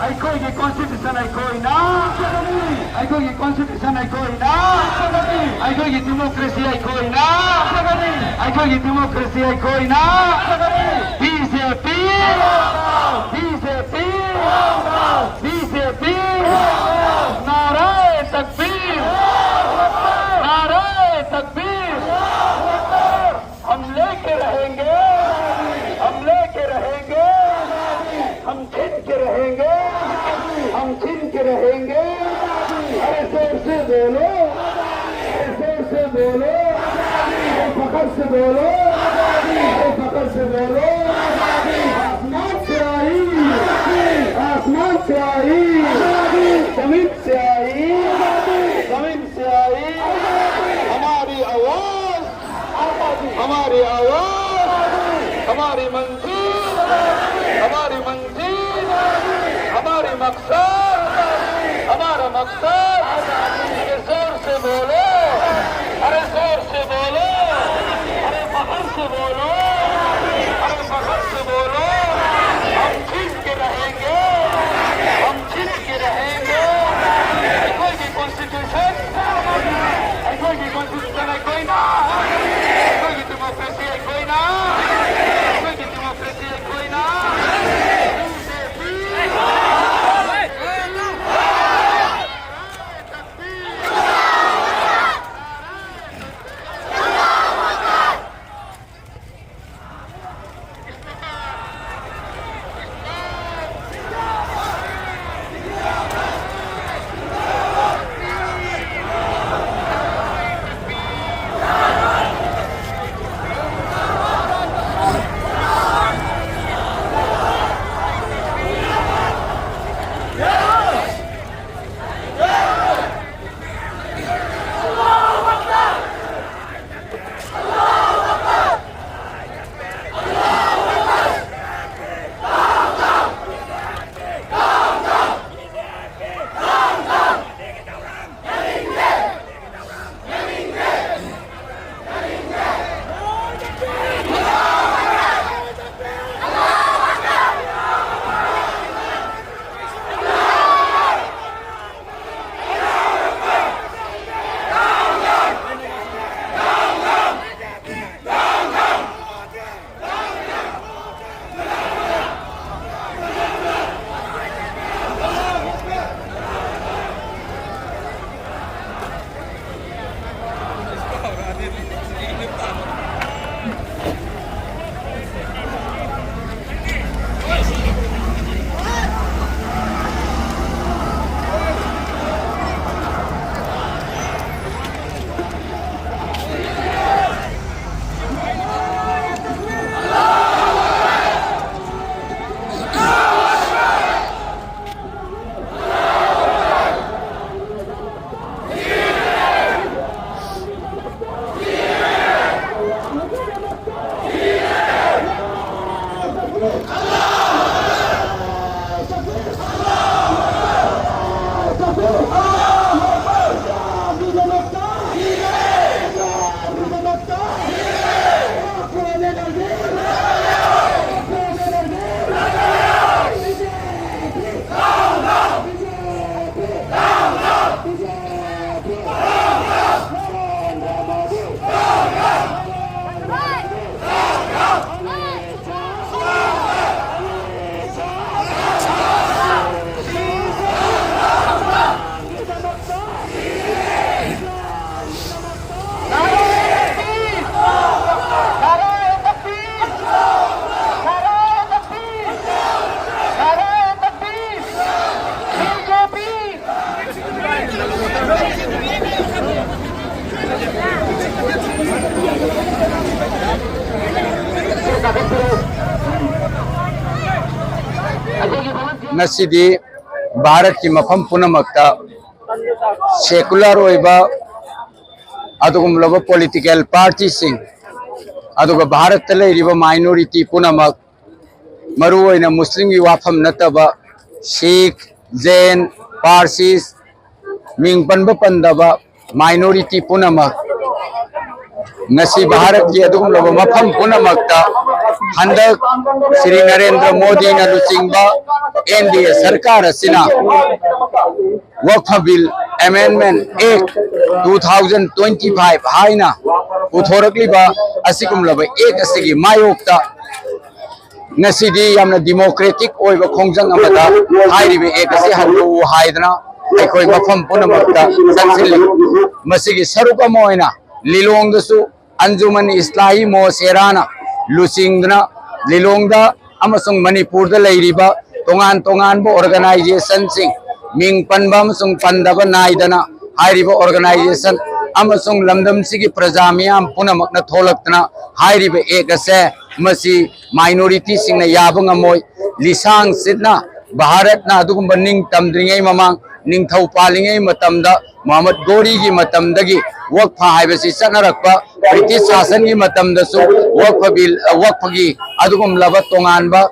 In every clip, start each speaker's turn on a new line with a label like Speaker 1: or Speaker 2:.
Speaker 1: ꯑꯩꯈꯣꯏꯒꯤ ꯀꯣꯟꯁꯇꯤꯇ꯭ꯌꯨꯁꯟ ꯑꯩꯈꯣꯏꯅ ꯑꯩꯈꯣꯏꯒꯤ ꯀꯣꯟꯁꯇꯤꯇ꯭ꯌꯨꯁꯟ ꯑꯩꯈꯣꯏꯅ ꯑꯩꯈꯣꯏꯒꯤ ꯗꯦꯃꯣꯀ꯭ꯔꯦꯁꯤ ꯑꯩꯈꯣꯏꯅ ꯑꯩꯈꯣꯏꯒꯤ ꯗꯦꯃꯣꯀ꯭ꯔꯦꯁꯤ ꯑꯩꯈꯣꯏꯅ BJP BJP BJP नारे तकबीर नारे तकबीर हम लेके रहेंगे हम लेके रहेंगे हम छीन के रहेंगे हम छीन के रहेंगे अरे जोर से बोलो अरे जोर से बोलो पकड़ से बोलो पकड़ से बोलो आसमान से आई आसमान से आई जमीन से आई जमीन से आई हमारी आवाज हमारी मंजिल हमारी मंजिल हमारी मकसद हमारा मकसद ये जोर से बोलो अरे जोर से बोलो अरे फखर से बोलो अरे फखर से बोलो हम छीन के रहेंगे हम छीन के रहेंगे कोई की कॉन्स्टिट्यूशन है कोई ना कोई की डेमोक्रेसी है कोई ना कोई की डेमोक्रेसी है कोई ना
Speaker 2: नसीदी भारत की मफम पुनमक्ता सेकुलर होइबा अदुगुमलबा पॉलिटिकल पार्टी सिंह अदुगा भारत लेरिबा माइनॉरिटी पुनमक मरु होइना मुस्लिम की वाफम नतबा सिख जैन पारसीस मिंग पनबा पंदबा माइनॉरिटी पुनमक नसी भारत की अदुगुमलबा मफम पुनमक्ता हंदक श्री नरेंद्र मोदी न लुचिंबा एनडीए सरकार असिना वक्फ बिल अमेंडमेंट एक्ट 2025 हाइना उथोरकलिबा असिकुमलब एक असigi मायोक्ता नसीदी यामना डेमोक्रेटिक ओइबा खोंजंग अमदा हाइरिबे एक असि हल्लु हाइदना अखोय मफम पुनमक्ता संसिलि मसिगी सरुक मोइना लिलोंगदसु अंजुमन इस्लाही मोसेराना लुचिंगना लिलोंगदा अमसुंग मणिपुर दा लैरिबा तोंगान तोंगान बो ऑर्गेनाइजेशन सिंग मिंग पनबा अमसुंग पंदबा नाइदना हाइरिबा ऑर्गेनाइजेशन अमसुंग लमदम सिगी प्रजा मियाम पुनमक्ना थोलक्तना हाइरिबा एक असे मसी माइनॉरिटी सिंग ना याबंग अमोय लिसांग सिदना भारत ना अदुगुंबा निंग तमद्रिङै ममांग निंगथौ पालिङै मतमदा मोहम्मद गोरी की मतमदगी वक्फ हाइबसी चनरक्पा ब्रिटिश शासन की मतमदसु वक्फ बिल वक्फ की अदुगुमलबा तोंगानबा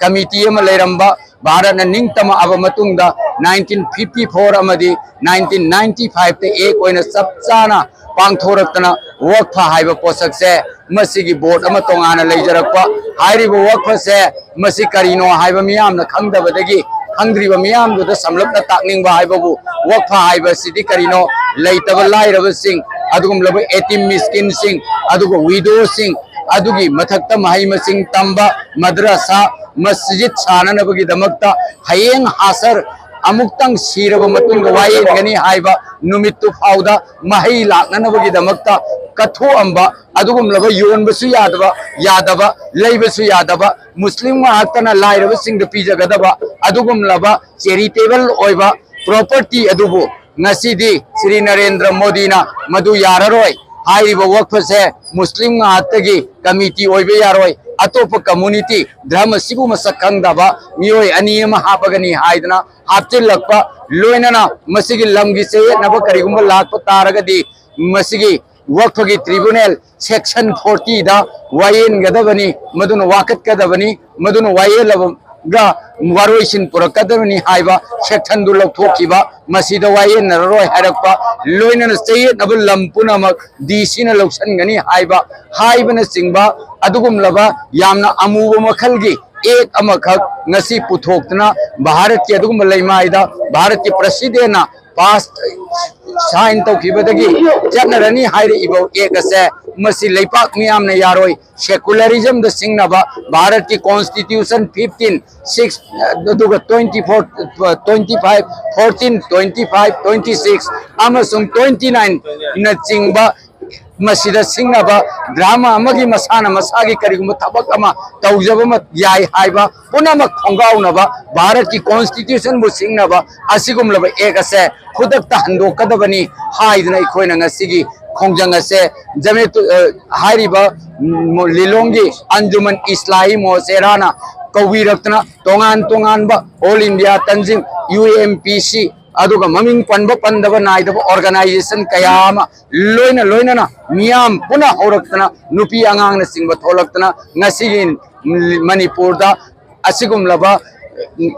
Speaker 2: कमिटी अमा लेरंबा भारत ने निंगतम अब मतुंगदा 1954 अमदी 1995 ते एक ओइना सबचाना पांगथोरक्तना वक्फ हाइब पोसक से मसिगी बोर्ड अमा तोंगाना लेजरक्पा हाइरिबो वक्फ से मसि करिनो हाइब मियामना खंगदबदगी खंग्रिबा मियाम दुदा समलपना ताकनिंगबा हाइबबु वक्फ हाइब सिदि करिनो लेतब लाइरब सिंग अदुगुमलब एतिम मिस्किन सिंग अदुगो विडो सिंग अदुगी मथक्ता महै मसिंग तंबा मद्रसा मस्जिद साननबगी दमक्ता हयेंग हासर अमुक्तंग सिरब मतुंग वायेगनी हाइबा नुमित्तु फाउदा महै लाकननबगी दमक्ता कथो अंबा अदुगुमलब योनबसु यादबा लैबसु यादबा मुस्लिम वाहतना लाइरब सिंग पीजगदबा अदुगुमलब चैरिटेबल ओइबा प्रॉपर्टी अदुबु नसीदी श्री नरेंद्र मोदी ना मधु याररोय हाइरिबा वक्फ से मुस्लिम वाहतगी कमिटी ओइबे यारोय अतोप कम्युनिटी धर्म सिबु मसक खंगदबा मियोय अनियम हापगनी हाइदना हापचिलक्पा लोइनना मसिगी लमगी से नब करिगुम लाख तारगदी मसिगी वक्फ की ट्रिब्यूनल सेक्शन 40 दा वायेन गदबनी मदुन वाकत कदबनी मदुन वायेलब गा वारोइसिन पुरकदबनी हाइबा सेक्शन दु लौथोखिबा मसिदा वायेन नरोय हरक्पा लोइनन सये नब लंपुनमक डीसी न लौसनगनी हाइबा हाइबन सिंगबा अदुगुमलबा यामना अमूब मखलगी एक अमखक नसी पुथोक्तना भारत के अदुगुम लैमाइदा भारत के प्रेसिडेंट ना पास साइन तौखिबदगी चनरनी हाइरे इबो एक से मसी लेपाक मियाम ने यारोय सेकुलरिज्म द सिंगनबा भारत की कॉन्स्टिट्यूशन 15 6 दुगा 24 25 14 25 26 अमसुंग 29 न चिंगबा मसीदा सिंगनबा ड्रामा अमगी मसाना मसागी करिगुम थबक अमा तौजब याय हाइबा पुनमक खोंगाउनबा भारत की कॉन्स्टिट्यूशन बु सिंगनबा असिगुमलब एक असे खुदक हंदोकदबनी हाइदना इखोयना ngasiगी खोंजंग असे जमेतु हाइरिबा लिलोंगी अंजुमन इस्लाही मोसेराना कौवीरक्तना तोंगान तोंगानबा all India Tanzim UMPC अदुगा ममिंग पनब पंदब नाइदब organisation कयाम लोइना लोइना मियाम पुनः होरक्तना नुपी अंगांगना सिंगब थोलक्तना ngasiगी मणिपुर दा असिगुमलबा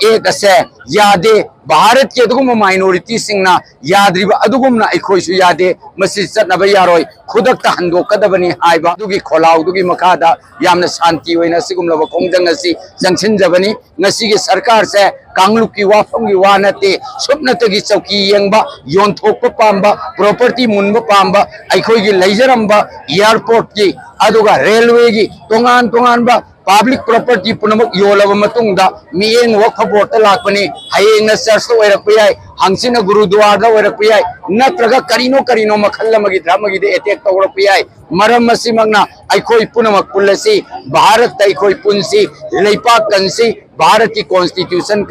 Speaker 2: एक असे यादे भारत के अदुगुम माइनॉरिटी सिंगना याद्रिबा अदुगुमना अखोइसु यादे मसि चतनब यारोय खुदकता हंदोकदबनी हाइबा दुगी खोलाउ दुगी मखादा यामना शांति होइना सिगुमलब खोंजंग असि जंगसिनजबनी ngasiगी सरकार से कांगलुक की वाफम की वानते सुपनतगी चौकी यंगबा योनथोक पांबा प्रॉपर्टी मुनब पांबा अखोइगी लैजरंबा एयरपोर्ट की अदुगा रेलवे की तोंगान तोंगानबा पब्लिक प्रॉपर्टी पुनमक योलब मतुंगदा मियेंग वक्फ बोर्ड लाकपने हयेंग चर्च ओइरकपयाय हंसिन गुरुद्वारा ओइरकपयाय नत्रगा करिनो करिनो मखल्लमगी धर्मगी दे अटैक तौरकपयाय मरम मसिमगना अखोइ पुनमक पुलसी भारत अखोइ पुनसी लेपाक कंसी भारत की कॉन्स्टिट्यूशन